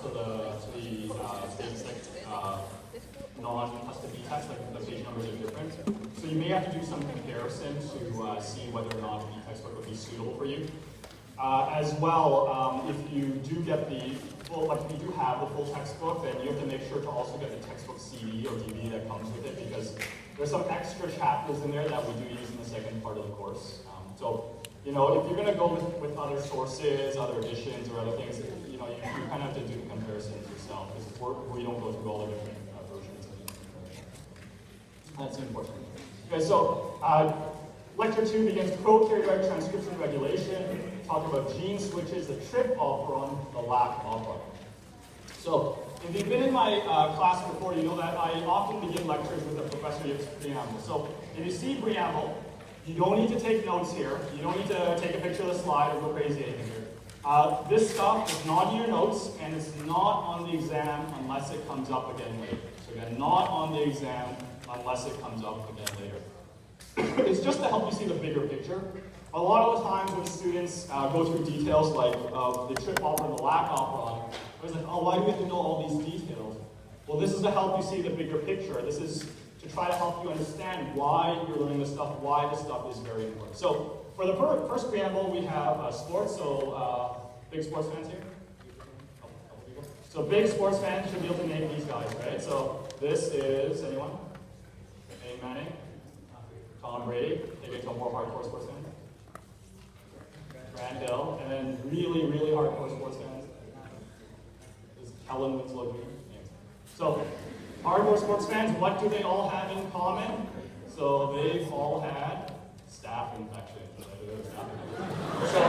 to the basic non-custom B-text, like the page numbers are different. So you may have to do some comparison to see whether or not the textbook would be suitable for you. As well, if you do get the full, like if you do have the full textbook, then you have to make sure to also get the textbook CD or DVD that comes with it, because there's some extra chapters in there that we do use in the second part of the course. So, you know, if you're going to go with other sources, other editions, or other things, you know, you kind of have to do the comparisons yourself, because we don't go through all the different versions of these. That's important. Okay, so lecture 2 begins prokaryotic transcription regulation. Talk about gene switches, the trip operon, the lac operon. So, if you've been in my class before, you know that I often begin lectures with a professor gives preamble. So, if you see preamble, you don't need to take notes here. You don't need to take a picture of the slide or go crazy anything here. This stuff is not in your notes, and it's not on the exam unless it comes up again later. So again, not on the exam unless it comes up again later. It's just to help you see the bigger picture. A lot of the times when students go through details like the trip operon and the lac operon, I was like, oh, why do we have to know all these details? Well, this is to help you see the bigger picture. This is to try to help you understand why you're learning this stuff, why this stuff is very important. So for the first preamble, we have sports. So big sports fans here? So big sports fans should be able to name these guys, right? So this is, anyone? Peyton Manning? Tom Brady? Maybe a more hardcore sports fans? Grant Hill, and then really, really hardcore sports fans. This is Kellen Winslow Jr. So, hardcore sports fans, what do they all have in common? So, they've all had staph infection. So,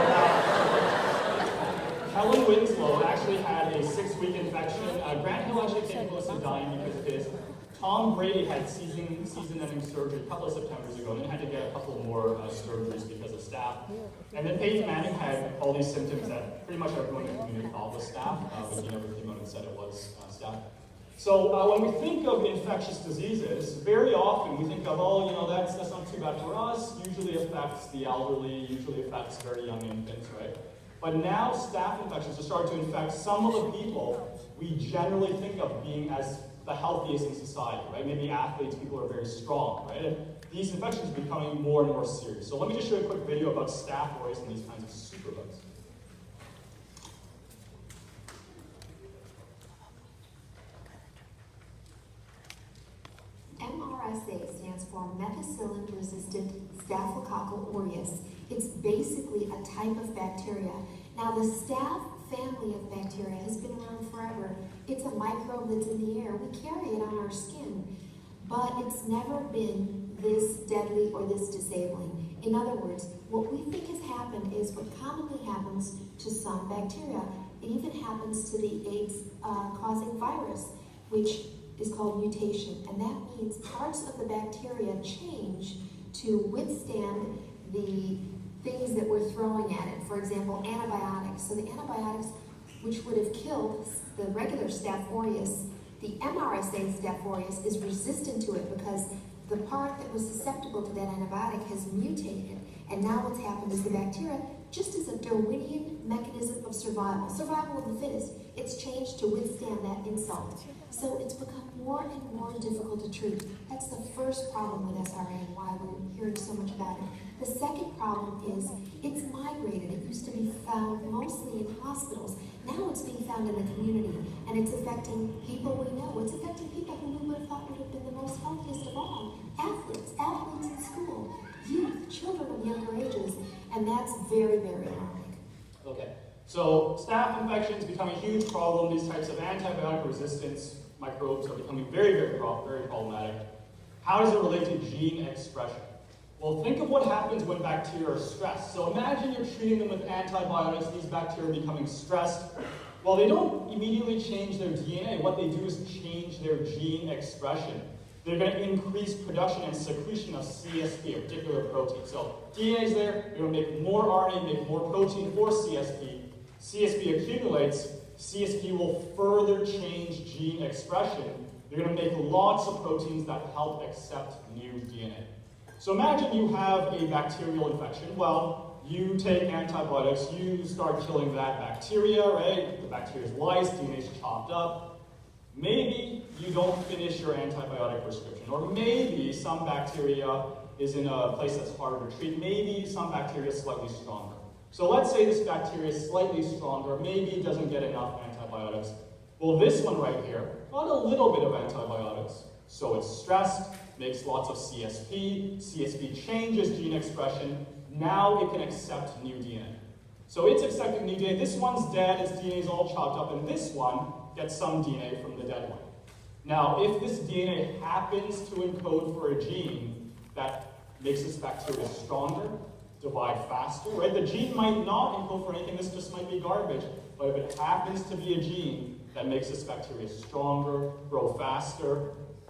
Kellen Winslow actually had a 6-week infection. Grant Hill actually came close to dying because of his. Tom Brady had season-ending surgery a couple of Septembers ago, and then had to get a couple more surgeries because of staph. And then Peyton Manning had all these symptoms that pretty much everyone in the community thought was staph, but he never came out and said it was staph. So when we think of infectious diseases, very often we think of, oh, you know, that's not too bad for us. Usually affects the elderly, usually affects very young infants, right? But now staph infections are starting to infect some of the people we generally think of being as the healthiest in society, right? Maybe athletes, people who are very strong, right? And these infections are becoming more and more serious. So let me just show you a quick video about Staph aureus and these kinds of superbugs. MRSA stands for methicillin-resistant Staphylococcal aureus. It's basically a type of bacteria. Now the staph family of bacteria has been around forever. It's a microbe that's in the air. We carry it on our skin, but it's never been this deadly or this disabling. In other words, what we think has happened is what commonly happens to some bacteria. It even happens to the AIDS-causing virus, which is called mutation, and that means parts of the bacteria change to withstand the things that we're throwing at it. For example, antibiotics. So the antibiotics, which would have killed the regular Staph aureus, the MRSA Staph aureus is resistant to it because the part that was susceptible to that antibiotic has mutated. And now what's happened is the bacteria, just as a Darwinian mechanism of survival of the fittest, it's changed to withstand that insult. So it's become more and more difficult to treat. That's the first problem with SRA and why we're hearing so much about it. The second problem is it's migrated. It used to be found mostly in hospitals. Now it's being found in the community, and it's affecting people we know. It's affecting people who we would have thought would have been the most healthiest of all. Athletes in school, youth, children of younger ages, and that's very, very alarming. Okay, so staph infections become a huge problem. These types of antibiotic resistance microbes are becoming very, very problematic. How does it relate to gene expression? Well, think of what happens when bacteria are stressed. So imagine you're treating them with antibiotics, these bacteria are becoming stressed. Well, they don't immediately change their DNA. What they do is change their gene expression. They're going to increase production and secretion of CSP, a particular protein. So DNA is there, they're going to make more RNA, make more protein for CSP. CSP accumulates, CSP will further change gene expression. They're going to make lots of proteins that help accept new DNA. So imagine you have a bacterial infection. Well, you take antibiotics, you start killing that bacteria, right? The bacteria's lysed, DNA's chopped up. Maybe you don't finish your antibiotic prescription, or maybe some bacteria is in a place that's harder to treat. Maybe some bacteria is slightly stronger. So let's say this bacteria is slightly stronger, maybe it doesn't get enough antibiotics. Well, this one right here got a little bit of antibiotics. So it's stressed, makes lots of CSP. CSP changes gene expression. Now it can accept new DNA. So it's accepting new DNA. This one's dead, its DNA is all chopped up, and this one gets some DNA from the dead one. Now, if this DNA happens to encode for a gene that makes this bacteria stronger, divide faster, right? The gene might not encode for anything, this just might be garbage, but if it happens to be a gene that makes this bacteria stronger, grow faster,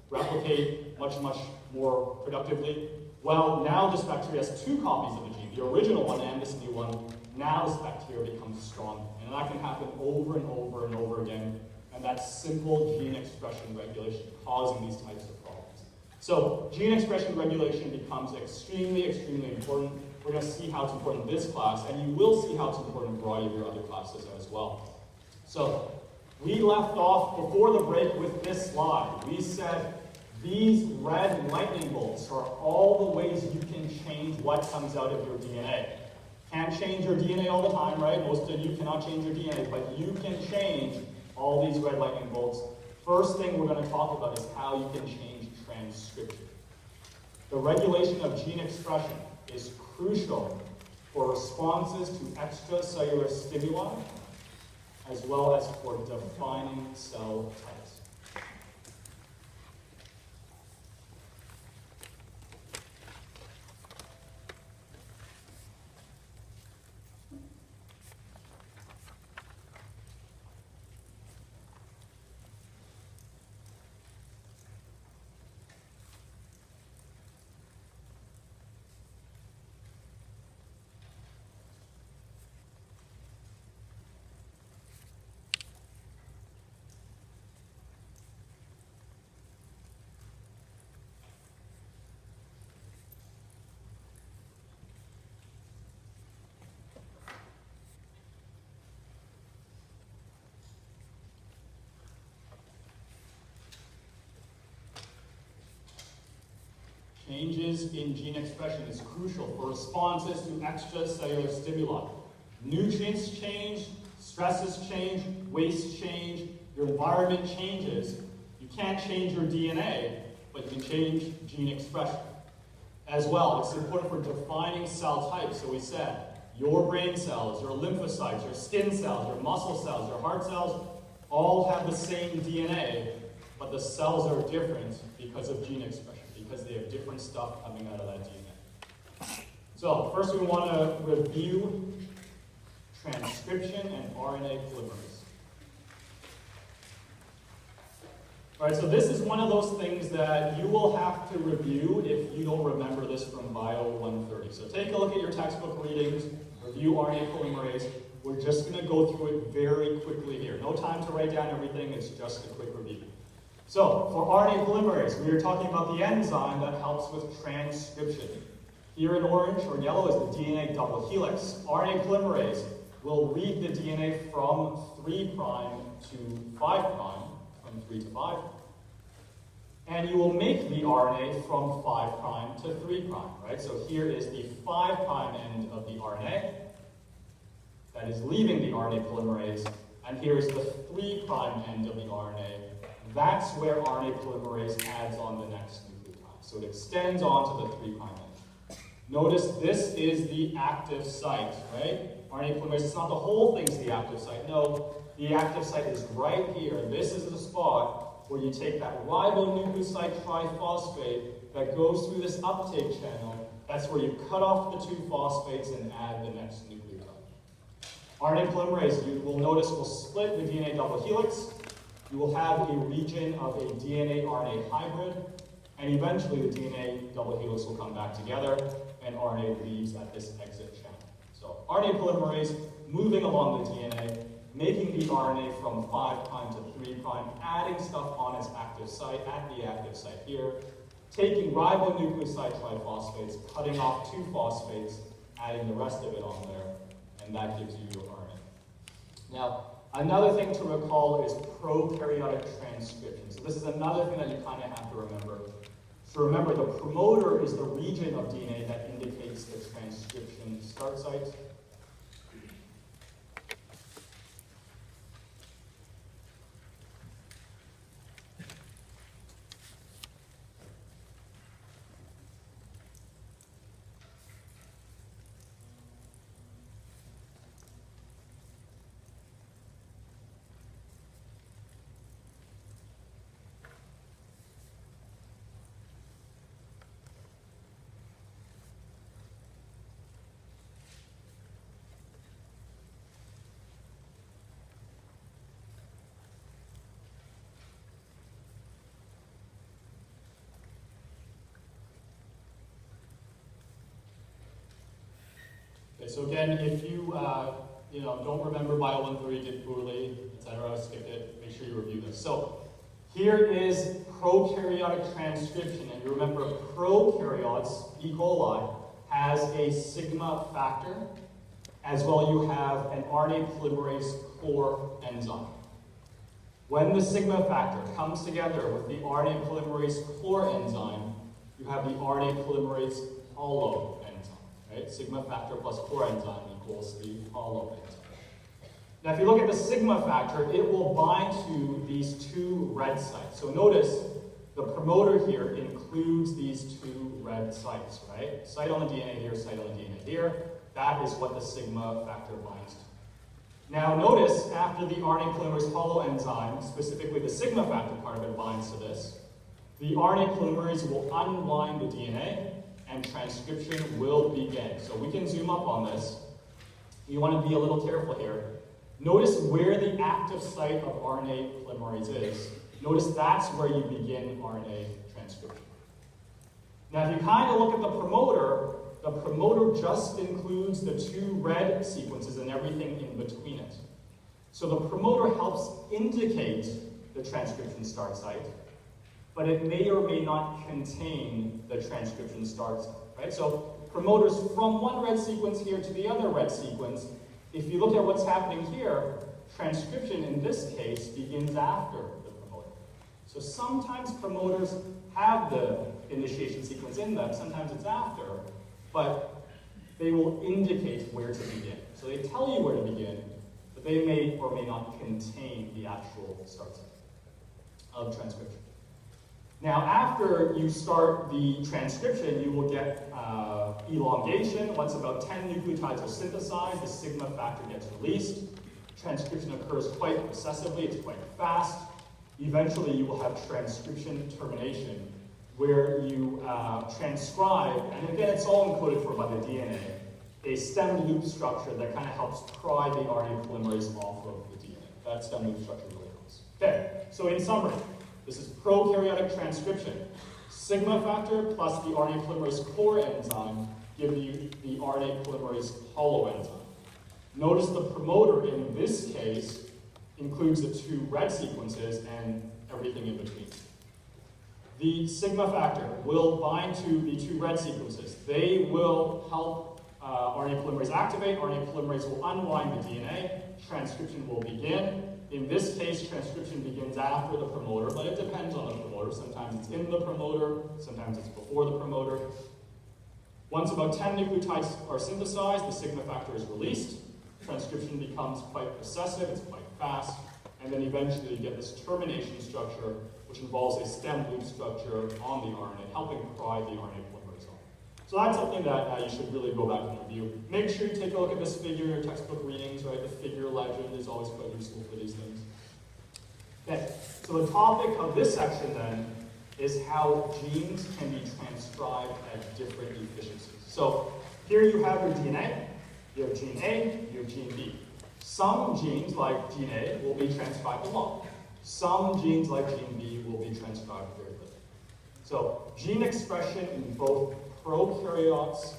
replicate much, much more productively, well, now this bacteria has two copies of the gene, the original one and this new one. Now this bacteria becomes strong, and that can happen over and over and over again, and that's simple gene expression regulation causing these types of problems. So gene expression regulation becomes extremely, extremely important. We're going to see how it's important in this class, and you will see how it's important in a variety of your other classes as well. So we left off before the break with this slide. We said these red lightning bolts are all the ways you can change what comes out of your DNA. Can't change your DNA all the time, right? Most of you cannot change your DNA, but you can change all these red lightning bolts. First thing we're going to talk about is how you can change transcription. The regulation of gene expression is crucial for responses to extracellular stimuli, as well as for defining cell types. Changes in gene expression is crucial for responses to extracellular stimuli. Nutrients change, stresses change, waste change, your environment changes. You can't change your DNA, but you can change gene expression. As well, it's important for defining cell types. So we said, your brain cells, your lymphocytes, your skin cells, your muscle cells, your heart cells, all have the same DNA, but the cells are different because of gene expression, because they have different stuff coming out of that DNA. So first we want to review transcription and RNA polymerase. All right, so this is one of those things that you will have to review if you don't remember this from Bio 130. So take a look at your textbook readings, review RNA polymerase. We're just going to go through it very quickly here. No time to write down everything, it's just a quick review. So, for RNA polymerase, we are talking about the enzyme that helps with transcription. Here in orange or yellow is the DNA double helix. RNA polymerase will read the DNA from 3' to 5', from 3 to 5. And you will make the RNA from 5' to 3', right? So here is the 5' end of the RNA that is leaving the RNA polymerase, and here is the 3' end of the RNA. That's where RNA polymerase adds on the next nucleotide. So it extends on to the 3' end. Notice this is the active site, right? RNA polymerase, it's not the whole thing's the active site. No, the active site is right here. This is the spot where you take that ribonucleoside triphosphate that goes through this uptake channel. That's where you cut off the 2 phosphates and add the next nucleotide. RNA polymerase, you will notice, will split the DNA double helix. You will have a region of a DNA-RNA hybrid, and eventually the DNA double helix will come back together, and RNA leaves at this exit channel. So RNA polymerase moving along the DNA, making the RNA from 5' to 3', adding stuff on its active site, at the active site here, taking ribonucleoside triphosphates, cutting off 2 phosphates, adding the rest of it on there, and that gives you your RNA. Now, another thing to recall is prokaryotic transcription. So this is another thing that you kind of have to remember. So remember, the promoter is the region of DNA that indicates the transcription start site. Okay, so again, if you don't remember Bio 1-3, did poorly, etc., skip it, make sure you review this. So here is prokaryotic transcription, and you remember prokaryotes, E. coli, has a sigma factor, as well you have an RNA polymerase core enzyme. When the sigma factor comes together with the RNA polymerase core enzyme, you have the RNA polymerase hollow enzyme. Right? Sigma factor plus core enzyme equals the hollow enzyme. Now if you look at the sigma factor, it will bind to these two red sites. So notice the promoter here includes these two red sites, right? Site on the DNA here, site on the DNA here. That is what the sigma factor binds to. Now notice after the RNA polymerase hollow enzyme, specifically the sigma factor part of it binds to this, the RNA polymerase will unwind the DNA and transcription will begin. So we can zoom up on this. You want to be a little careful here. Notice where the active site of RNA polymerase is. Notice that's where you begin RNA transcription. Now if you kind of look at the promoter just includes the two red sequences and everything in between it. So the promoter helps indicate the transcription start site, but it may or may not contain the transcription start site, right? So promoters from one red sequence here to the other red sequence, if you look at what's happening here, transcription in this case begins after the promoter. So sometimes promoters have the initiation sequence in them, sometimes it's after, but they will indicate where to begin. So they tell you where to begin, but they may or may not contain the actual start site of transcription. Now, after you start the transcription, you will get elongation. Once about 10 nucleotides are synthesized, the sigma factor gets released. Transcription occurs quite processively, it's quite fast. Eventually, you will have transcription termination, where you transcribe, and again, it's all encoded for by the DNA, a stem loop structure that kind of helps pry the RNA polymerase off of the DNA. That stem loop structure really helps. Okay, so in summary, this is prokaryotic transcription. Sigma factor plus the RNA polymerase core enzyme give you the RNA polymerase hollow enzyme. Notice the promoter in this case includes the two red sequences and everything in between. The sigma factor will bind to the two red sequences. They will help RNA polymerase activate. RNA polymerase will unwind the DNA. Transcription will begin. In this case, transcription begins after the promoter, but it depends on the promoter. Sometimes it's in the promoter, sometimes it's before the promoter. Once about 10 nucleotides are synthesized, the sigma factor is released. Transcription becomes quite processive, it's quite fast, and then eventually you get this termination structure, which involves a stem loop structure on the RNA, helping pry the RNA polymerase off. So that's something that you should really go back and review. Make sure you take a look at this figure in your textbook readings, right? The figure legend is always quite useful for these things. Okay, so the topic of this section then is how genes can be transcribed at different efficiencies. So here you have your DNA, you have gene A, you have gene B. Some genes, like gene A, will be transcribed a lot. Some genes, like gene B, will be transcribed very little. So gene expression in both prokaryotes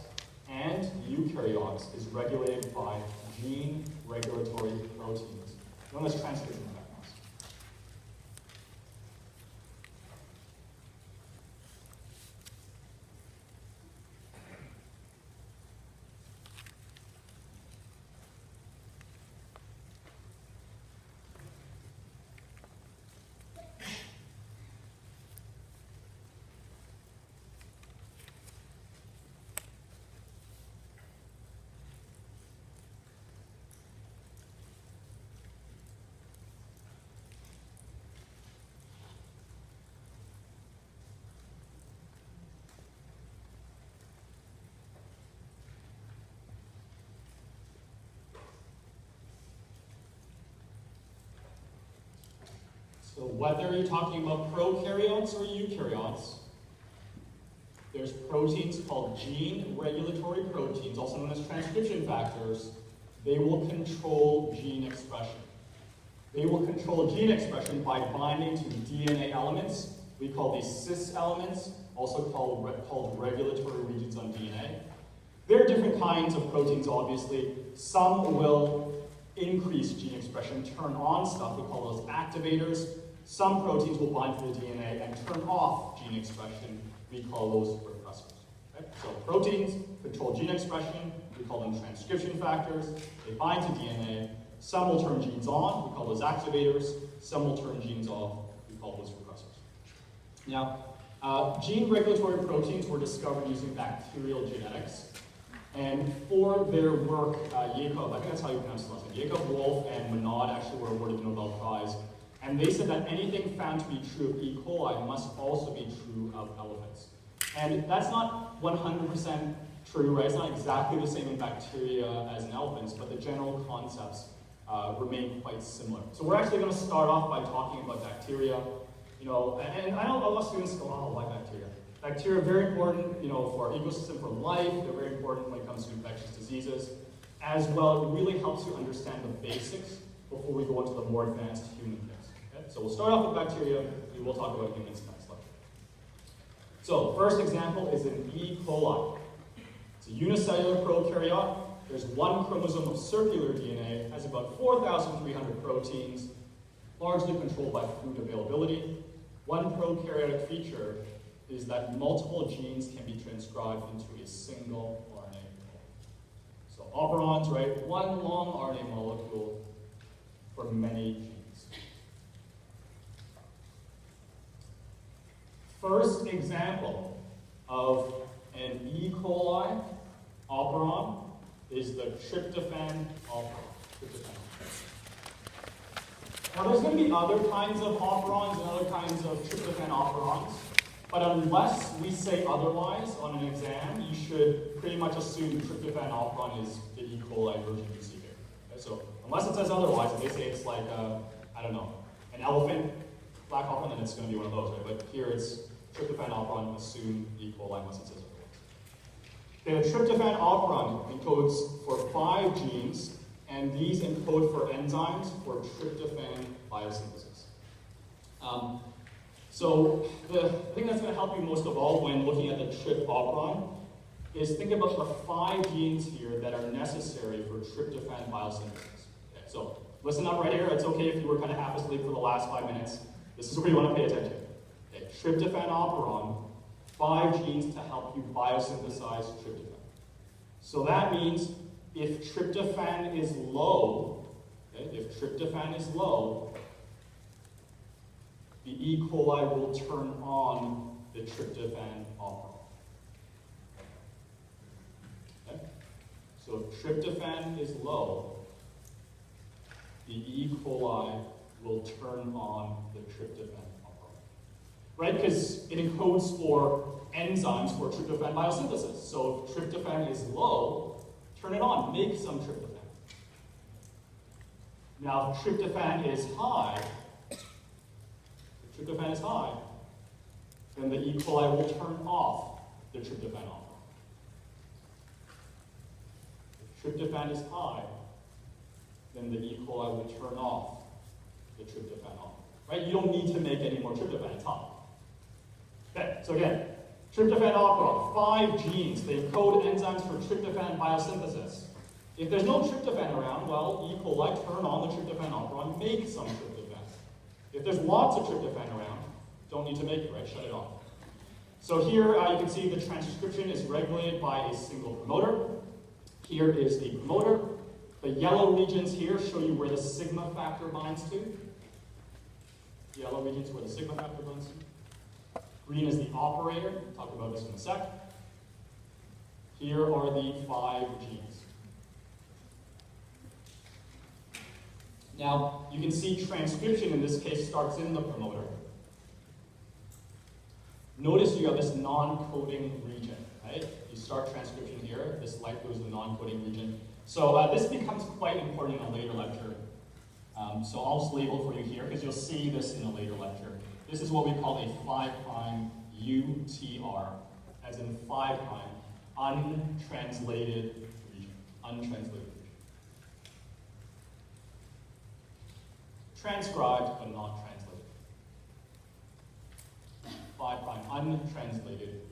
and eukaryotes is regulated by gene regulatory proteins, known as transcription factors. So whether you're talking about prokaryotes or eukaryotes, there's proteins called gene regulatory proteins, also known as transcription factors. They will control gene expression. They will control gene expression by binding to DNA elements. We call these cis elements, also called regulatory regions on DNA. There are different kinds of proteins, obviously. Some will increase gene expression, turn on stuff, we call those activators. Some proteins will bind to the DNA and turn off gene expression, we call those repressors. Okay? So proteins control gene expression, we call them transcription factors. They bind to DNA. Some will turn genes on, we call those activators. Some will turn genes off, we call those repressors. Now, gene regulatory proteins were discovered using bacterial genetics. And for their work, Jacob, I think that's how you pronounce the last name, Jacob Wolf and Monod actually were awarded the Nobel Prize. And they said that anything found to be true of E. coli must also be true of elephants. And that's not 100% true, right? It's not exactly the same in bacteria as in elephants, but the general concepts remain quite similar. So we're actually going to start off by talking about bacteria. You know, and I know a lot of students go, oh, why bacteria? Bacteria are very important, you know, for our ecosystem, for life. They're very important when it comes to infectious diseases. As well, it really helps you understand the basics before we go into the more advanced human things. Okay? So we'll start off with bacteria, we will talk about humans next lecture. So, first example is an E. coli. It's a unicellular prokaryote. There's one chromosome of circular DNA, has about 4,300 proteins, largely controlled by food availability. One prokaryotic feature is that multiple genes can be transcribed into a single RNA molecule. So operons, right? One long RNA molecule for many genes. First example of an E. coli operon is the tryptophan operon. Now there's going to be other kinds of operons and other kinds of tryptophan operons. But unless we say otherwise on an exam, you should pretty much assume tryptophan operon is the E. coli version you see here. Okay, so unless it says otherwise, if they say it's like, I don't know, an elephant black operon, then it's going to be one of those, right? But here it's tryptophan operon, assume E. coli unless it says otherwise. Okay, the tryptophan operon encodes for 5 genes, and these encode for enzymes for tryptophan biosynthesis. So the thing that's going to help you most of all when looking at the tryp operon is think about the 5 genes here that are necessary for tryptophan biosynthesis. Okay, so listen up right here. It's okay if you were kind of half asleep for the last 5 minutes. This is where you want to pay attention. Okay, tryptophan operon, 5 genes to help you biosynthesize tryptophan. So that means if tryptophan is low, the E. coli will turn on the tryptophan operon. Okay? So if tryptophan is low, the E. coli will turn on the tryptophan operon. Right? Because it encodes for enzymes for tryptophan biosynthesis. So if tryptophan is low, turn it on, make some tryptophan. Now if tryptophan is high, then the E. coli will turn off the tryptophan operon. If tryptophan is high, then the E. coli will turn off the tryptophan operon. Right? You don't need to make any more tryptophan, it's high. Okay, so again, tryptophan operon, 5 genes, they encode enzymes for tryptophan biosynthesis. If there's no tryptophan around, well, E. coli turn on the tryptophan operon, make some tryptophan. If there's lots of tryptophan around, don't need to make it, right? Shut it off. So here you can see the transcription is regulated by a single promoter. Here is the promoter. The yellow regions here show you where the sigma factor binds to. Yellow regions where the sigma factor binds to. Green is the operator. We'll talk about this in a sec. Here are the 5 genes. Now, you can see transcription in this case starts in the promoter. Notice you have this non-coding region, right? You start transcription here. This light blue is the non-coding region. So this becomes quite important in a later lecture. So I'll just label for you here because you'll see this in a later lecture. This is what we call a 5' UTR, as in 5', untranslated region. Untranslated region. Transcribed but not translated. 5' untranslated region.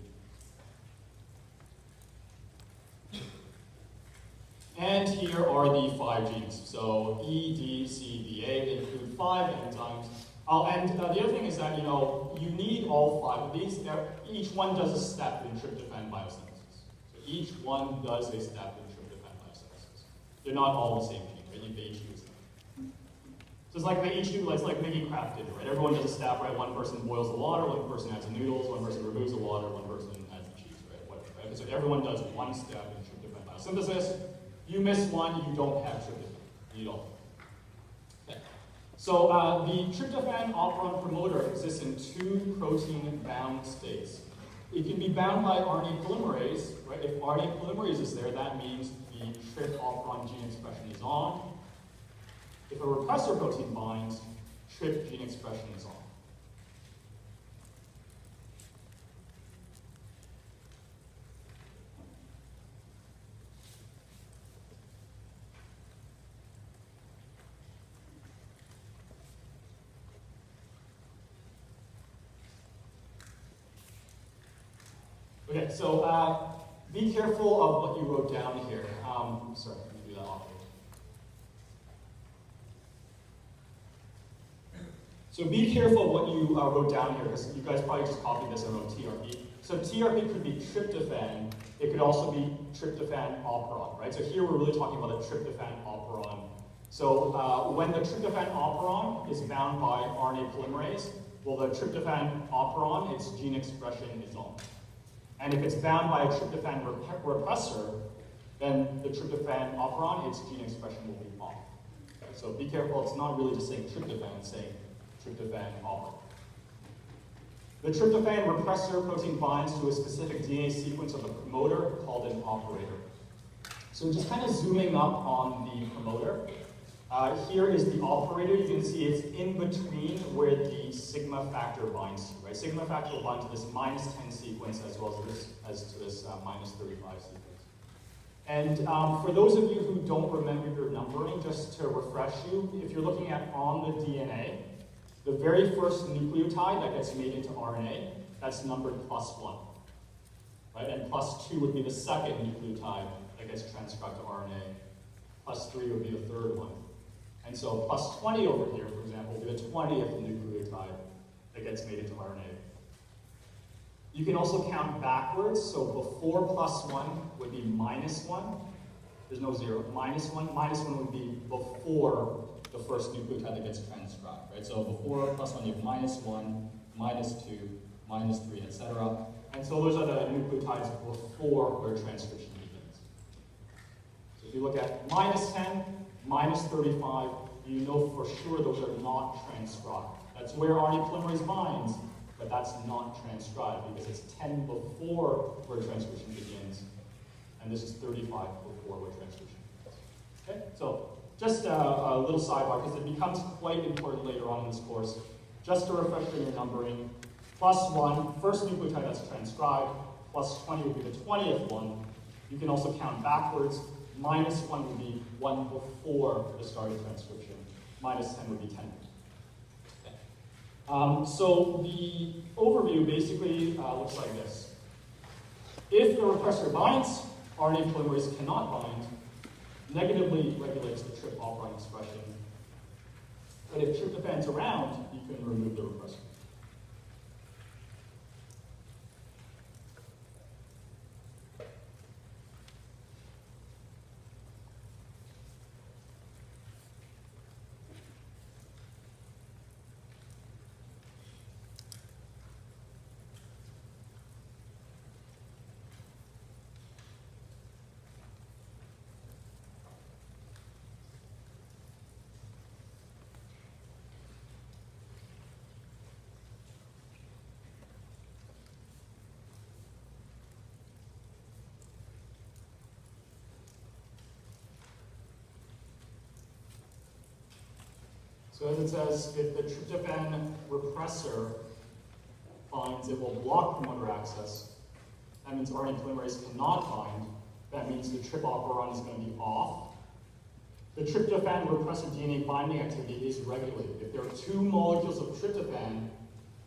And here are the 5 genes. So E, D, C, D, A, they include 5 enzymes. And the other thing is that, you need all 5 of these. Each one does a step in tryptophan biosynthesis. So each one does a step in tryptophan biosynthesis. They're not all the same gene, right? They each use them. So it's like they each do, it's like making craft dinner, right? Everyone does a step, right? One person boils the water, one person adds the noodles, one person removes the water, one person adds the cheese, right? Whatever, right? So everyone does one step in tryptophan biosynthesis. You miss one, you don't have tryptophan. You don't. Okay. So the tryptophan operon promoter exists in 2 protein-bound states. It can be bound by RNA polymerase, right? If RNA polymerase is there, that means the trip operon gene expression is on. If a repressor protein binds, trip gene expression is on. Okay, so be careful of what you wrote down here. Sorry, let me do that off. So be careful of what you wrote down here, because you guys probably just copied this and wrote TRP. So TRP could be tryptophan. It could also be tryptophan operon, right? So here we're really talking about the tryptophan operon. So when the tryptophan operon is bound by RNA polymerase, well, the tryptophan operon, its gene expression is on. And if it's bound by a tryptophan repressor, then the tryptophan operon, its gene expression will be off. Okay, so be careful, it's not really just saying tryptophan, it's saying tryptophan operon. The tryptophan repressor protein binds to a specific DNA sequence of a promoter called an operator. So just kind of zooming up on the promoter, here is the operator. You can see it's in between where the sigma factor binds to, right? Sigma factor will bind to this -10 sequence as well as to this -35 sequence. And for those of you who don't remember your numbering, just to refresh you, if you're looking at on the DNA, the very first nucleotide that gets made into RNA, that's numbered +1, right? And +2 would be the second nucleotide that gets transcribed to RNA. +3 would be the third one. And so +20 over here, for example, would be the 20th nucleotide that gets made into RNA. You can also count backwards, so before +1 would be -1. There's no 0, -1. -1 would be before the first nucleotide that gets transcribed, right? So before +1, you have -1, -2, -3, etc. And so those are the nucleotides before where transcription begins. So if you look at -10, -35, you know for sure those are not transcribed. That's where RNA polymerase binds, but that's not transcribed because it's 10 before where transcription begins, and this is 35 before where transcription begins. Okay, so just a little sidebar, because it becomes quite important later on in this course. Just to refresh your numbering, +1, first nucleotide that's transcribed, +20 would be the 20th one. You can also count backwards. -1 would be one before the start of transcription. -10 would be 10. Okay. So the overview basically looks like this. If the repressor binds, RNA polymerase cannot bind, negatively regulates the trip operon expression. But if tryptophan's around, you can remove the repressor. So as it says, if the tryptophan repressor binds, it will block promoter access. That means RNA polymerase cannot bind. That means the trip operon is going to be off. The tryptophan repressor DNA binding activity is regulated. If there are 2 molecules of tryptophan,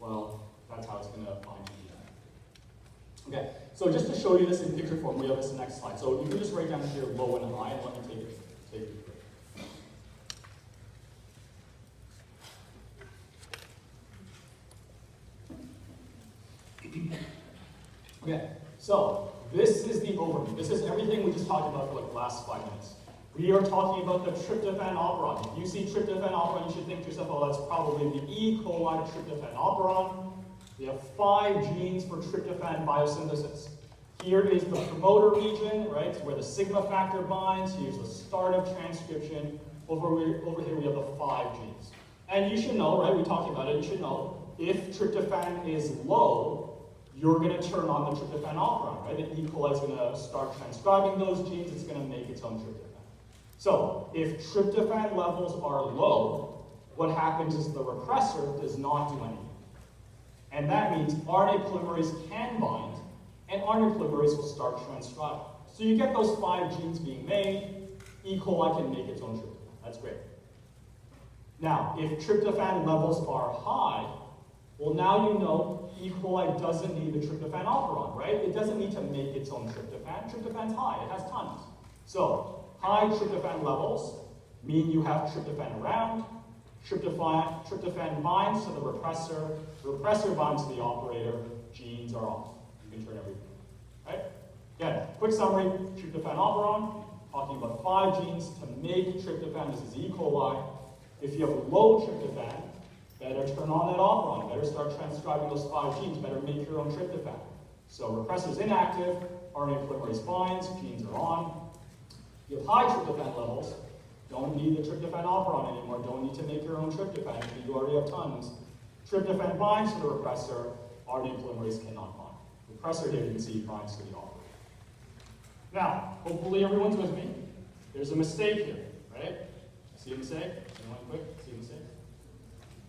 well, that's how it's going to bind to DNA. Okay, so just to show you this in picture form, we have this next slide. So you can just write down here low and high, and let me take it through. Okay, so this is the overview. This is everything we just talked about for like the last 5 minutes. We are talking about the tryptophan operon. If you see tryptophan operon, you should think to yourself, oh, that's probably the E. coli tryptophan operon. We have 5 genes for tryptophan biosynthesis. Here is the promoter region, right, where the sigma factor binds. Here's the start of transcription. Over here we have the 5 genes. And you should know, right, we talked about it, you should know, if tryptophan is low, you're going to turn on the tryptophan operon, right? The E. coli is going to start transcribing those genes. It's going to make its own tryptophan. So, if tryptophan levels are low, what happens is the repressor does not do anything. And that means RNA polymerase can bind, and RNA polymerase will start transcribing. So you get those 5 genes being made, E. coli can make its own tryptophan. That's great. Now, if tryptophan levels are high, well, now you know E. coli doesn't need the tryptophan operon, right? It doesn't need to make its own tryptophan. Tryptophan's high, it has tons. So, high tryptophan levels mean you have tryptophan around. Tryptophan binds to the repressor binds to the operator, genes are off. You can turn everything, right? Again, quick summary, tryptophan operon, talking about 5 genes to make tryptophan. This is E. coli. If you have low tryptophan, better turn on that operon, better start transcribing those 5 genes, better make your own tryptophan. So repressor's inactive, RNA polymerase binds, genes are on. You have high tryptophan levels, don't need the tryptophan operon anymore, don't need to make your own tryptophan, because you already have tons. Tryptophan binds to the repressor, RNA polymerase cannot bind. Repressor here, you can see, binds to the operator. Now, hopefully everyone's with me. There's a mistake here, right? See a mistake? Anyone quick? See a mistake?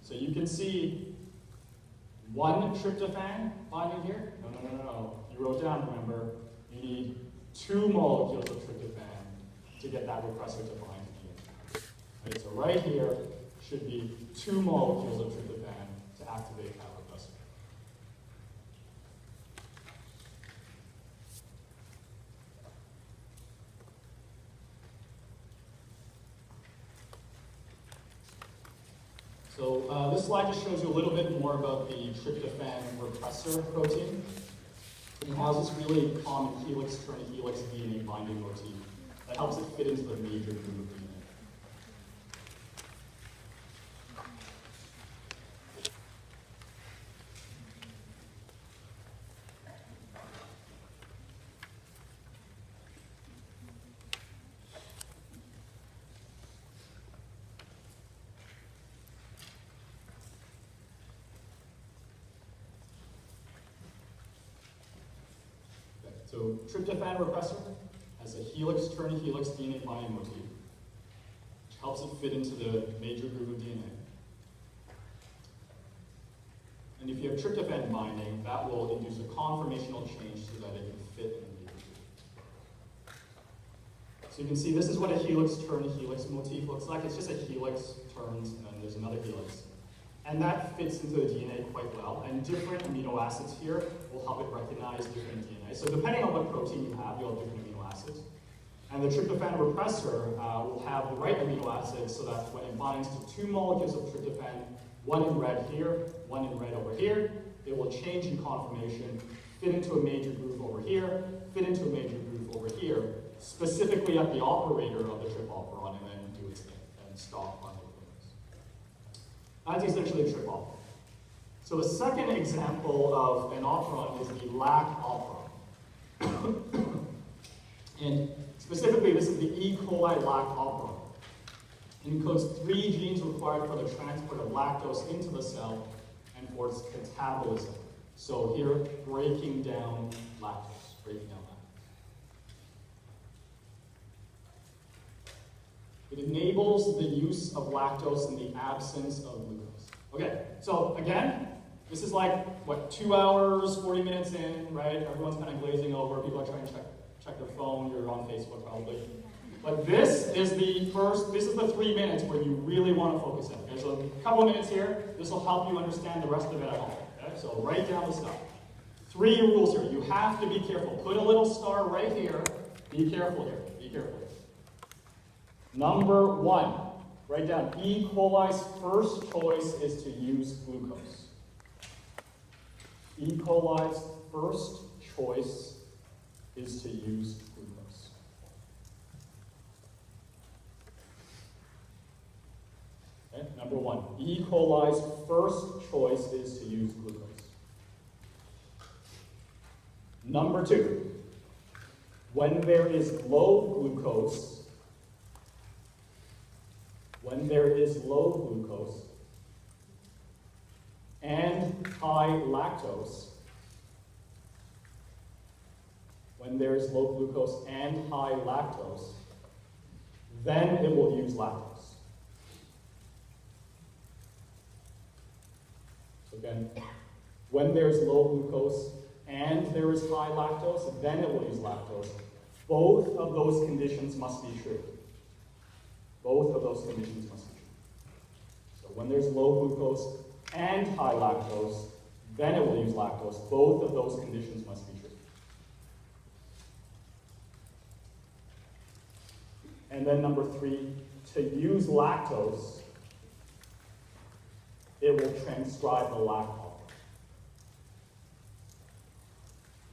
So you can see 1 tryptophan binding here. No. You wrote down, remember, you need 2 molecules of tryptophan to get that repressor to bind to DNA. Right, so right here should be 2 molecules of tryptophan to activate that repressor. So this slide just shows you a little bit more about the tryptophan repressor protein. It has this really common helix turn helix DNA binding motif that helps it fit into the major group of DNA. So tryptophan repressor has a helix turn helix DNA binding motif, which helps it fit into the major groove of DNA. And if you have tryptophan binding, that will induce a conformational change so that it can fit in the major groove. So you can see this is what a helix turn helix motif looks like. It's just a helix turns and then there's another helix. And that fits into the DNA quite well. And different amino acids here will help it recognize different DNA. So depending on what protein you have, you'll have different amino acids. And the tryptophan repressor will have the right amino acids so that when it binds to 2 molecules of tryptophan, 1 in red here, 1 in red over here, it will change in conformation, fit into a major groove over here, fit into a major groove over here, specifically at the operator of the trip operon, and then do its thing and stop on the That's essentially a trip operon. So the second example of an operon is the lac operon. And specifically, this is the E. coli lac operon. It encodes 3 genes required for the transport of lactose into the cell and for its catabolism. So here, breaking down lactose, It enables the use of lactose in the absence of glucose. Okay, so again, this is like, what, 2 hours, 40 minutes in, right? Everyone's kind of glazing over. People are trying to check their phone. You're on Facebook probably. But this is the 3 minutes where you really want to focus in. Okay, so a couple of minutes here. This will help you understand the rest of it at home. Okay, so write down the stuff. 3 rules here. You have to be careful. Put a little star right here. Be careful here. Be careful here. Number 1, write down E. coli's first choice is to use glucose. E. coli's first choice is to use glucose. Okay, number 1, E. coli's first choice is to use glucose. Number 2, when there is low glucose, and high lactose, then it will use lactose. So again, when there's low glucose and there is high lactose, then it will use lactose. Both of those conditions must be true. Both of those conditions must be true. So when there's low glucose and high lactose, then it will use lactose. Both of those conditions must be true. And then number 3, to use lactose, it will transcribe the lac pollen.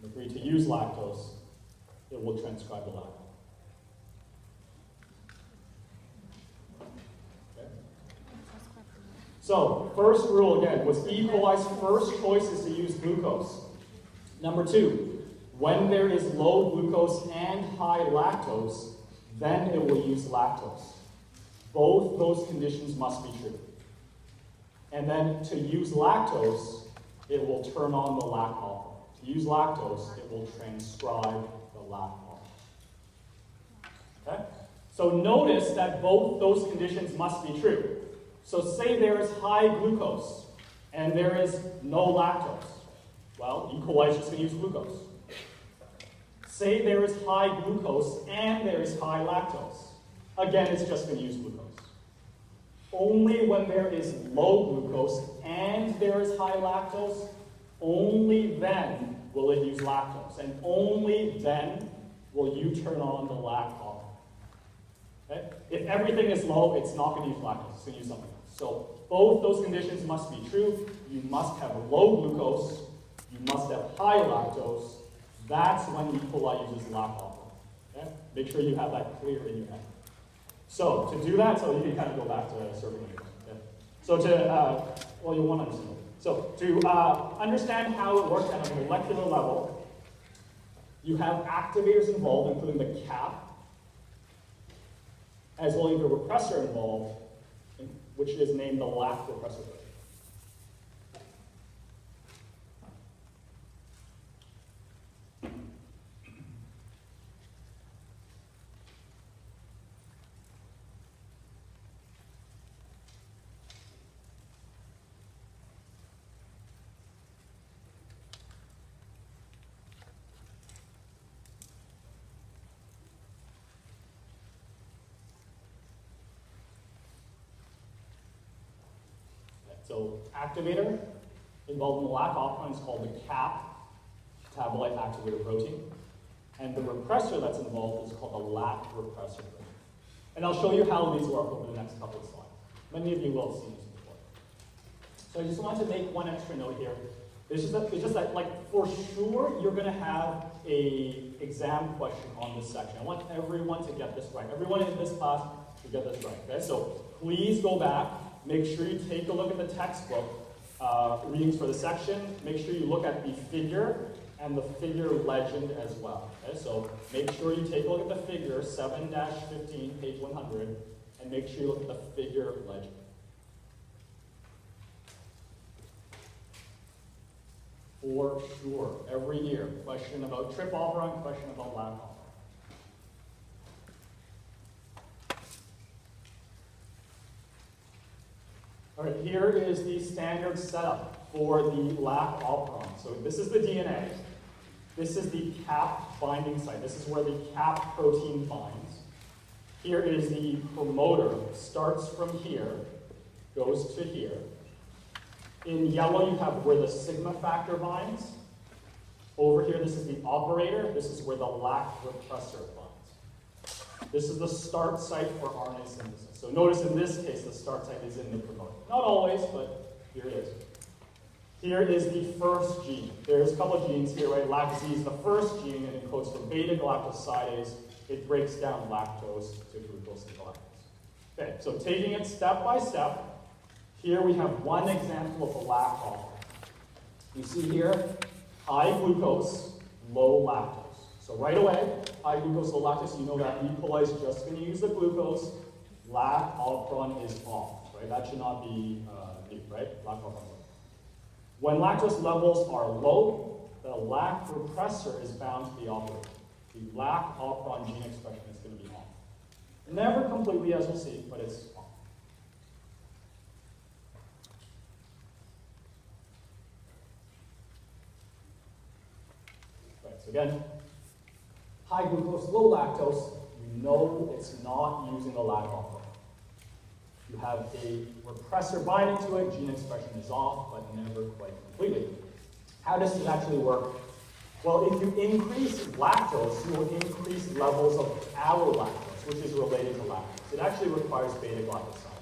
Number 3, to use lactose, it will transcribe the lac pollen. So, first rule again was E. coli's first choice is to use glucose. Number 2, when there is low glucose and high lactose, then it will use lactose. Both those conditions must be true. And then to use lactose, it will turn on the lac pollen. To use lactose, it will transcribe the lac pollen. Okay? So notice that both those conditions must be true. So say there is high glucose and there is no lactose. Well, E. coli is just going to use glucose. Say there is high glucose and there is high lactose. Again, it's just going to use glucose. Only when there is low glucose and there is high lactose, only then will it use lactose. And only then will you turn on the lac pollen. Okay? If everything is low, it's not going to use lactose. It's going to use something else. So both those conditions must be true. You must have low glucose. You must have high lactose. That's when E. coli uses lac pollen. Okay? Make sure you have that clear in your head. So to do that, so you can kind of go back to serving it. Okay? So well, you want to understand. So to understand how it works at a molecular level, you have activators involved, including the cap, as well as the repressor involved, which is named the lac repressor. So activator involved in the lac operon is called the cap, metabolite activator protein. And the repressor that's involved is called the lac repressor protein. And I'll show you how these work over the next couple of slides. Many of you will have seen this before. So I just wanted to make one extra note here. It's just that, like, for sure, you're going to have a exam question on this section. I want everyone to get this right. Everyone in this class should get this right. Okay? So please go back. Make sure you take a look at the textbook readings for the section. Make sure you look at the figure and the figure legend as well. Okay? So make sure you take a look at the figure, 7-15, page 100, and make sure you look at the figure legend. For sure, every year, question about trip operon, question about lac operon. All right, here is the standard setup for the LAC operon. So this is the DNA. This is the cap binding site. This is where the cap protein binds. Here is the promoter. Starts from here, goes to here. In yellow, you have where the sigma factor binds. Over here, this is the operator. This is where the LAC repressor binds. This is the start site for RNA synthesis. So notice in this case, the start site is in the promoter. Not always, but here it is. Here is the first gene. There's a couple of genes here, right? LAC-Z is the first gene, and it encodes for beta-galactosidase. It breaks down lactose to glucose and galactose. Okay, so taking it step by step, here we have one example of the LAC operon. You see here, high glucose, low lactose. So right away, high glucose, low lactose, you know that E. coli is just going to use the glucose. LAC operon is off, right? That should not be new, right? LAC operon. When lactose levels are low, the LAC repressor is bound to the operator. The LAC operon gene expression is going to be off. Never completely, as we'll see, but it's off. Right, so again, high glucose, low lactose, you know it's not using the LAC operon. You have a repressor binding to it, gene expression is off, but never quite completely. How does this actually work? Well, if you increase lactose, you will increase levels of allolactose, which is related to lactose. It actually requires beta-galactosidase.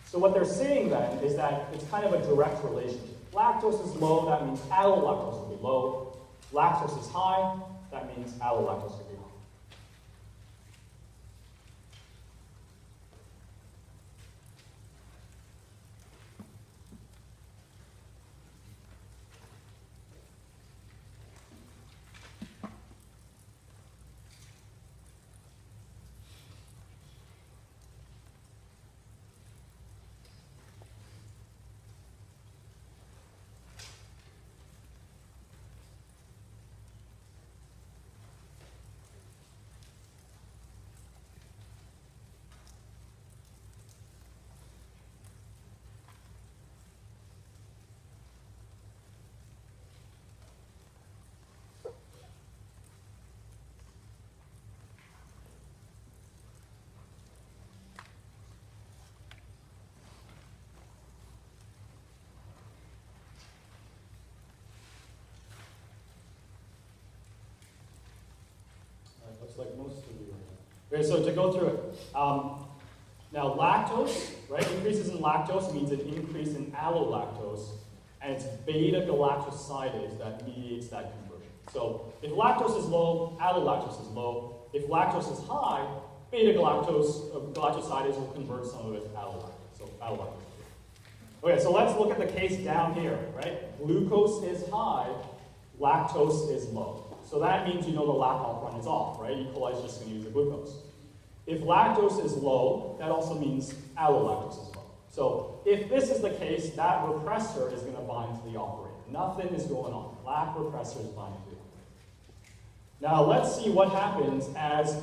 So what they're saying then is that it's kind of a direct relationship. Lactose is low, that means allolactose will be low. Lactose is high, that means allolactose will be high. Looks like most of you are. Okay, so to go through it. Now lactose, right? Increases in lactose means an increase in allolactose, and it's beta-galactosidase that mediates that conversion. So if lactose is low, allolactose is low. If lactose is high, beta-galactosidase will convert some of it to allolactose. So allolactose. Okay, so let's look at the case down here, right? Glucose is high, lactose is low. So that means you know the LAC operon is off, right? E. coli is just going to use the glucose. If lactose is low, that also means allolactose is low. So if this is the case, that repressor is going to bind to the operator. Nothing is going on. LAC repressor is binding to the operator. Now let's see what happens as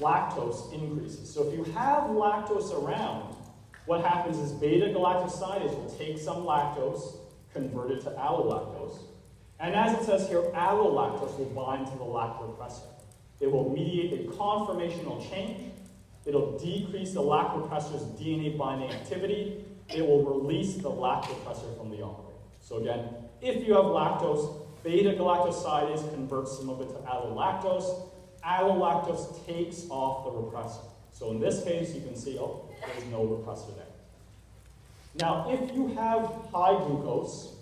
lactose increases. So if you have lactose around, what happens is beta-galactosidase will take some lactose, convert it to allolactose. And as it says here, allolactose will bind to the LAC repressor. It will mediate a conformational change. It'll decrease the LAC repressor's DNA binding activity. It will release the LAC repressor from the operator. So again, if you have lactose, beta-galactosidase converts some of it to allolactose. Allolactose takes off the repressor. So in this case, you can see, oh, there's no repressor there. Now, if you have high glucose,